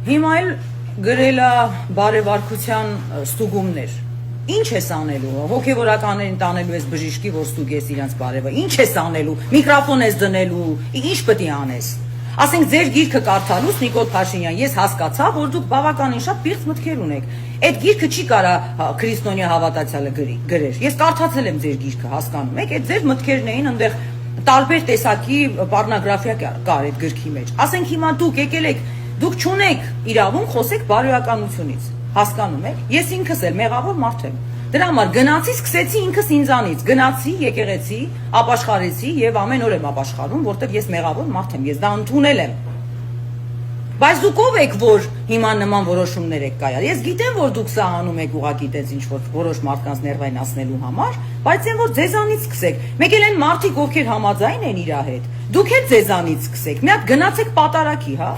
Հիմա էլ գրելա բարևարկության ստուգումներ։ Ինչ ես անելու, հոգևորականներին տանելու ես բժիշկի, որ ստուգես իրենց բարևը, ինչ ես անելու, միկրոֆոն ես դնելու, ինչ պետք է անես։ Ասենք ձեր գիրքը կարդալուց Նիկոլ Փաշինյան, ես հասկացա, որ դուք բավականին շատ պիղծ մտքեր ունեք։ Այդ գիրքը չի կարա քրիստոնյա հավատացյալը գրեր։ Ես կարդացել եմ ձեր գիրքը, հասկանում եք, այդ ձեր մտքերն էին այնտեղ տարբեր տեսակի պորնոգրաֆիա կար այդ գրքի մեջ։ Ասենք հիմա դուք եկել եք, դուք չունեք իրավունք խոսեք բարոյականությունից, հասկանում եք։ Ես ինքս էլ մեղավոր մարդ եմ։ Դրա համար գնացի, սկսեցի ինքս ինձանից, գնացի, եկեղեցի, ապաշխարեցի եւ ամեն օր եմ ապաշխարում, որտեղ ես մեղավոր մարդ եմ, ես դա ընդունել եմ։ Բայց դուք ով եք, որ հիմա նման որոշումներ եք կայացրել։ Ես գիտեմ, որ դուք սա անում եք ուղղակի տես ինչ որ որոշ մարդկանց ներվայնացնելու համար, բայց այն որ ձեզանից սկսեք։ Մեկ էլ այն մարդիկ, ովքեր համաձայն են իր հետ, դուք էլ ձեզանից սկսեք։ Մի հատ գնացեք պատարակի, հա։